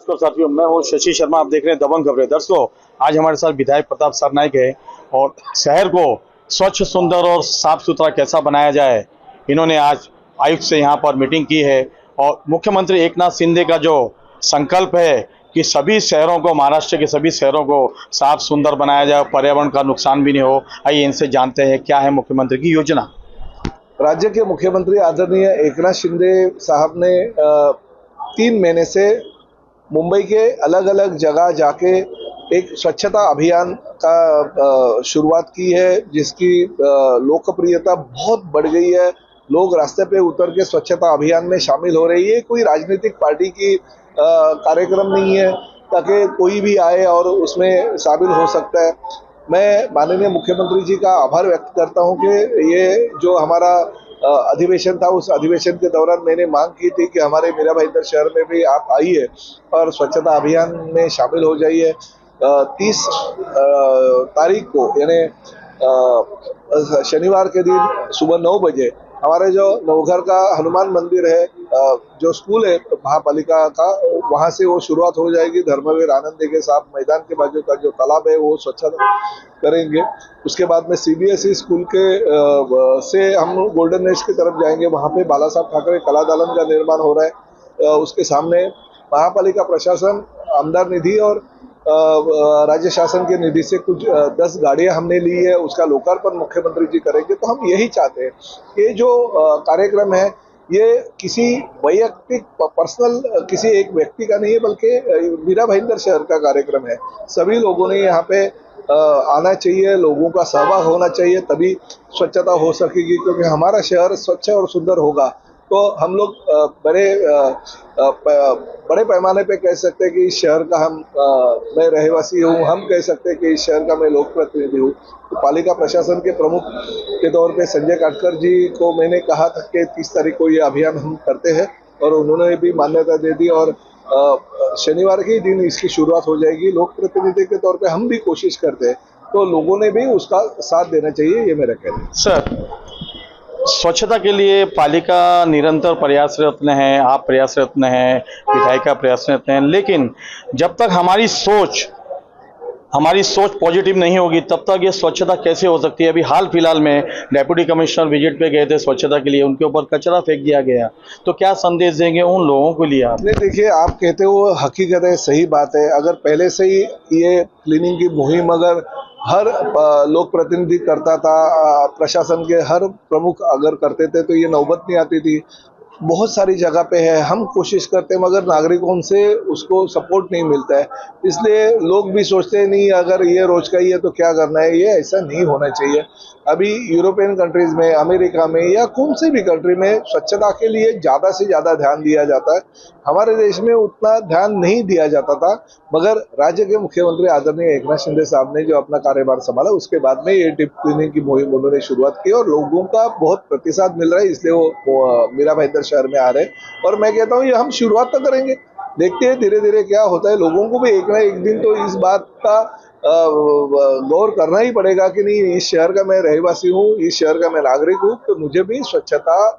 नमस्कार साथियों, मैं हूँ शशि शर्मा। आप देख रहे हैं दबंग खबरें। दर्शकों, आज हमारे साथ विधायक प्रताप सरनाइक है और शहर को स्वच्छ, सुंदर और साफ सुथरा कैसा बनाया जाए, इन्होंने आज आयुक्त से यहाँ पर मीटिंग की है। और मुख्यमंत्री एकनाथ शिंदे का जो संकल्प है कि सभी शहरों को, महाराष्ट्र के सभी शहरों को साफ सुंदर बनाया जाए, पर्यावरण का नुकसान भी नहीं हो। आइए इनसे जानते हैं क्या है मुख्यमंत्री की योजना। राज्य के मुख्यमंत्री आदरणीय एकनाथ शिंदे साहब ने 3 महीने से मुंबई के अलग अलग जगह जाके एक स्वच्छता अभियान का शुरुआत की है, जिसकी लोकप्रियता बहुत बढ़ गई है। लोग रास्ते पे उतर के स्वच्छता अभियान में शामिल हो रही है। कोई राजनीतिक पार्टी की कार्यक्रम नहीं है ताकि कोई भी आए और उसमें शामिल हो सकता है। मैं माननीय मुख्यमंत्री जी का आभार व्यक्त करता हूं कि ये जो हमारा अधिवेशन था, उस अधिवेशन के दौरान मैंने मांग की थी कि हमारे मीरा भाईंदर शहर में भी आप आइए और स्वच्छता अभियान में शामिल हो जाइए। 30 तारीख को यानी शनिवार के दिन सुबह 9 बजे हमारे जो नवघर का हनुमान मंदिर है, जो स्कूल है महापालिका का, वहां से वो शुरुआत हो जाएगी। धर्मवीर आनंद के साथ मैदान के बाजू का जो तालाब है वो स्वच्छता करेंगे। उसके बाद में सीबीएसई स्कूल के से हम गोल्डन नेस्ट की तरफ जाएंगे। वहां पे बाला साहब ठाकरे कला दालन का निर्माण हो रहा है। उसके सामने महापालिका प्रशासन, आमदार निधि और राज्य शासन के निधि से कुछ 10 गाड़ियां हमने ली है, उसका लोकार्पण मुख्यमंत्री जी करेंगे। तो हम यही चाहते हैं कि जो कार्यक्रम है ये किसी वैयक्तिक पर्सनल किसी एक व्यक्ति का नहीं है, बल्कि मीरा भाईंदर शहर का कार्यक्रम है। सभी लोगों ने यहाँ पे आना चाहिए, लोगों का सहभाग होना चाहिए, तभी स्वच्छता हो सकेगी। क्योंकि हमारा शहर स्वच्छ और सुंदर होगा तो हम लोग बड़े पैमाने पे कह सकते हैं कि इस शहर का मैं रहवासी हूँ, हम कह सकते हैं कि इस शहर का मैं लोक प्रतिनिधि हूँ। तो पालिका प्रशासन के प्रमुख के तौर पे संजय काटकर जी को मैंने कहा था कि 30 तारीख को ये अभियान हम करते हैं और उन्होंने भी मान्यता दे दी और शनिवार के दिन इसकी शुरुआत हो जाएगी। लोक प्रतिनिधि के तौर पे हम भी कोशिश करते हैं, तो लोगों ने भी उसका साथ देना चाहिए, ये मेरा कहना है। सर, स्वच्छता के लिए पालिका निरंतर प्रयासरत है, आप प्रयासरत हैं, विधायिका प्रयासरत हैं, लेकिन जब तक हमारी सोच पॉजिटिव नहीं होगी तब तक ये स्वच्छता कैसे हो सकती है। अभी हाल फिलहाल में डेप्यूटी कमिश्नर विजिट पे गए थे स्वच्छता के लिए, उनके ऊपर कचरा फेंक दिया गया। तो क्या संदेश देंगे उन लोगों के लिए आप? नहीं, देखिए, आप कहते हो हकीकत है, सही बात है। अगर पहले से ही ये क्लीनिंग की मुहिम अगर हर लोक प्रतिनिधि करता था, प्रशासन के हर प्रमुख अगर करते थे तो ये नौबत नहीं आती थी। बहुत सारी जगह पे है, हम कोशिश करते हैं मगर नागरिकों से उसको सपोर्ट नहीं मिलता है। इसलिए लोग भी सोचते हैं नहीं, अगर ये रोज का ही है तो क्या करना है। ये ऐसा नहीं होना चाहिए। अभी यूरोपियन कंट्रीज में, अमेरिका में या कौन से भी कंट्री में स्वच्छता के लिए ज़्यादा से ज़्यादा ध्यान दिया जाता है। हमारे देश में उतना ध्यान नहीं दिया जाता था, मगर राज्य के मुख्यमंत्री आदरणीय एकनाथ शिंदे साहब ने जो अपना कार्यभार संभाला उसके बाद में ये डीप क्लीनिंग की मुहिम उन्होंने शुरुआत की और लोगों का बहुत प्रतिसाद मिल रहा है, इसलिए वो मीरा भाईंदर शहर में आ रहे हैं। और मैं कहता हूँ ये हम शुरुआत तो करेंगे, देखते हैं धीरे धीरे क्या होता है। लोगों को भी एक ना एक दिन तो इस बात का गौर करना ही पड़ेगा कि नहीं, इस शहर का मैं रहवासी हूँ, इस शहर का मैं नागरिक हूँ, तो मुझे भी स्वच्छता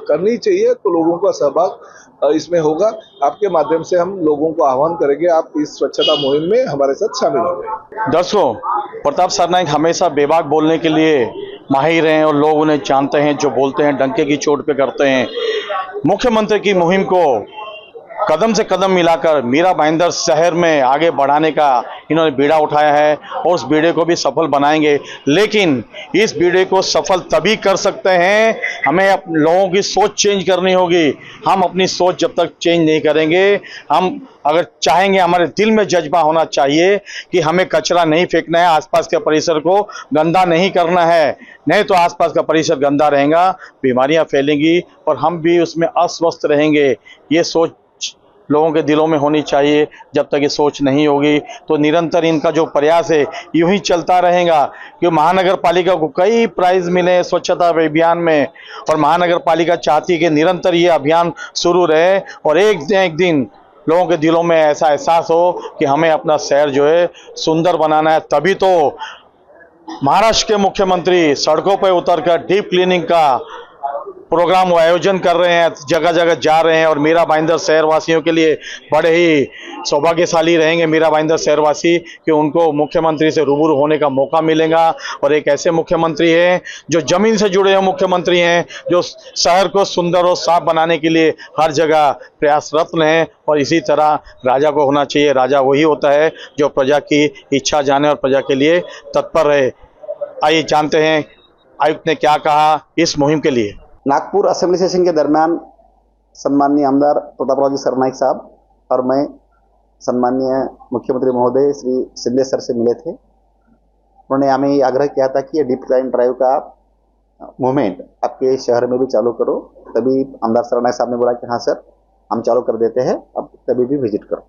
करनी चाहिए। तो लोगों का सहभाग इसमें होगा। आपके माध्यम से हम लोगों को आह्वान करेंगे, आप इस स्वच्छता मुहिम में हमारे साथ शामिल हो गए। दर्शकों, प्रताप सरनाइक हमेशा बेबाक बोलने के लिए माहिर हैं और लोग उन्हें जानते हैं। जो बोलते हैं डंके की चोट पे करते हैं। मुख्यमंत्री की मुहिम को कदम से कदम मिलाकर मीरा भाईंदर शहर में आगे बढ़ाने का इन्होंने बीड़ा उठाया है और उस बीड़े को भी सफल बनाएंगे। लेकिन इस बीड़े को सफल तभी कर सकते हैं, हमें लोगों की सोच चेंज करनी होगी। हम अपनी सोच जब तक चेंज नहीं करेंगे, हम अगर चाहेंगे, हमारे दिल में जज्बा होना चाहिए कि हमें कचरा नहीं फेंकना है, आसपास के परिसर को गंदा नहीं करना है, नहीं तो आसपास का परिसर गंदा रहेगा, बीमारियां फैलेंगी और हम भी उसमें अस्वस्थ रहेंगे। ये सोच लोगों के दिलों में होनी चाहिए। जब तक ये सोच नहीं होगी तो निरंतर इनका जो प्रयास है यूं ही चलता रहेगा। कि महानगर पालिका को कई प्राइज मिले स्वच्छता अभियान में और महानगर पालिका चाहती है कि निरंतर ये अभियान शुरू रहे और एक दिन लोगों के दिलों में ऐसा एहसास हो कि हमें अपना शहर जो है सुंदर बनाना है। तभी तो महाराष्ट्र के मुख्यमंत्री सड़कों पर उतरकर डीप क्लीनिंग का प्रोग्राम वो आयोजन कर रहे हैं, जगह जगह जा रहे हैं और मीरा भाईंदर शहर वासियों के लिए बड़े ही सौभाग्यशाली रहेंगे मीरा भाईंदर शहरवासी कि उनको मुख्यमंत्री से रूबरू होने का मौका मिलेगा। और एक ऐसे मुख्यमंत्री हैं जो जमीन से जुड़े हुए मुख्यमंत्री हैं, जो शहर को सुंदर और साफ बनाने के लिए हर जगह प्रयासरत हैं। और इसी तरह राजा को होना चाहिए। राजा वही होता है जो प्रजा की इच्छा जाने और प्रजा के लिए तत्पर रहे। आइए जानते हैं आयुक्त ने क्या कहा इस मुहिम के लिए। नागपुर असेंबली सेशन के दरमियान सम्माननीय आमदार प्रतापराव सरनाईक साहब और मैं सम्माननीय मुख्यमंत्री महोदय श्री शिंदे सर से मिले थे। उन्होंने हमें ये आग्रह किया था कि ये डीप क्लाइन ड्राइव का मूवमेंट आपके शहर में भी चालू करो। तभी आमदार सरनाईक साहब ने बोला कि हाँ सर, हम चालू कर देते हैं, अब कभी भी विजिट करो।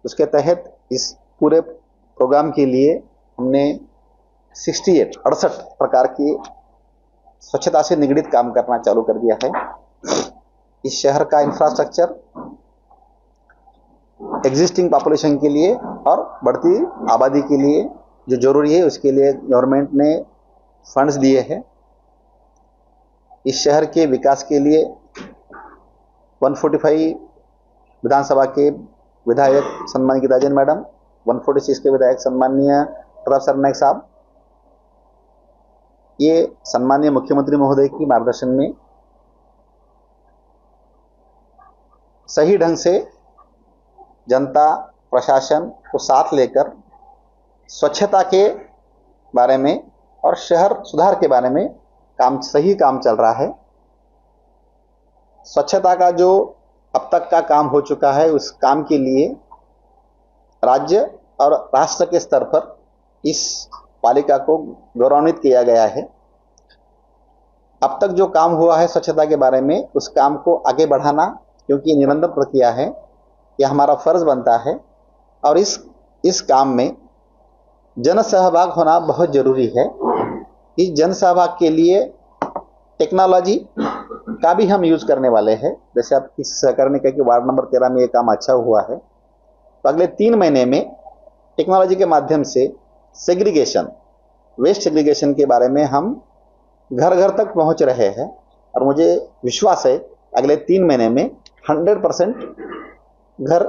उसके तहत इस पूरे प्रोग्राम के लिए हमने 68 प्रकार की स्वच्छता से निगडित काम करना चालू कर दिया है। इस शहर का इंफ्रास्ट्रक्चर एग्जिस्टिंग पॉपुलेशन के लिए और बढ़ती आबादी के लिए जो जरूरी है उसके लिए गवर्नमेंट ने फंड्स दिए हैं। इस शहर के विकास के लिए 145 विधानसभा के विधायक सम्माननीय गीताजन मैडम, 146 के विधायक सम्माननीय प्रताप सरनाईक साहब, ये सम्माननीय मुख्यमंत्री महोदय की मार्गदर्शन में सही ढंग से जनता प्रशासन को साथ लेकर स्वच्छता के बारे में और शहर सुधार के बारे में सही काम चल रहा है। स्वच्छता का जो अब तक का काम हो चुका है, उस काम के लिए राज्य और राष्ट्र के स्तर पर इस पालिका को गौरवान्वित किया गया है। अब तक जो काम हुआ है स्वच्छता के बारे में, उस काम को आगे बढ़ाना, क्योंकि निरंतर प्रक्रिया है, यह हमारा फर्ज बनता है। और इस काम में जन सहभाग होना बहुत जरूरी है। इस जन सहभाग के लिए टेक्नोलॉजी का भी हम यूज करने वाले हैं। जैसे आप किसी सहकर्मी ने कहा कि वार्ड नंबर 13 में ये काम अच्छा हुआ है, तो अगले 3 महीने में टेक्नोलॉजी के माध्यम से सेग्रीगेशन, वेस्ट सेग्रीगेशन के बारे में हम घर घर तक पहुंच रहे हैं। और मुझे विश्वास है अगले 3 महीने में 100% घर,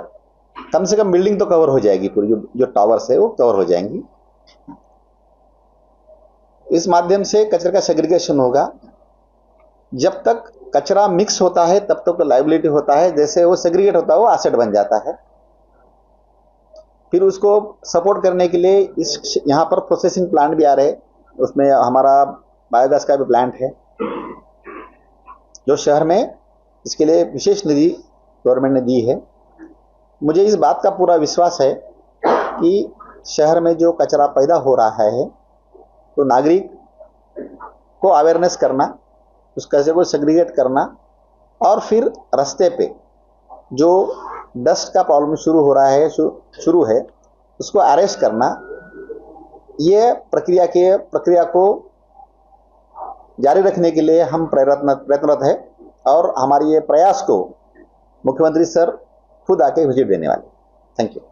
कम से कम बिल्डिंग तो कवर हो जाएगी, पूरी जो टावर्स है वो कवर हो जाएंगी। इस माध्यम से कचरे का सेग्रीगेशन होगा। जब तक कचरा मिक्स होता है तब तक लायबिलिटी होता है, जैसे वो सेग्रीगेट होता है वो एसेट बन जाता है। फिर उसको सपोर्ट करने के लिए यहाँ पर प्रोसेसिंग प्लांट भी आ रहे, उसमें हमारा बायोगैस का भी प्लांट है जो शहर में, इसके लिए विशेष निधि गवर्नमेंट ने दी है। मुझे इस बात का पूरा विश्वास है कि शहर में जो कचरा पैदा हो रहा है तो नागरिक को अवेयरनेस करना, उस कचरे को सेग्रीगेट करना, और फिर रास्ते पे जो डस्ट का प्रॉब्लम शुरू है उसको अरेस्ट करना, ये प्रक्रिया को जारी रखने के लिए हम प्रयत्नरत है। और हमारी ये प्रयास को मुख्यमंत्री सर खुद आके विजिट देने वाले। Thank you.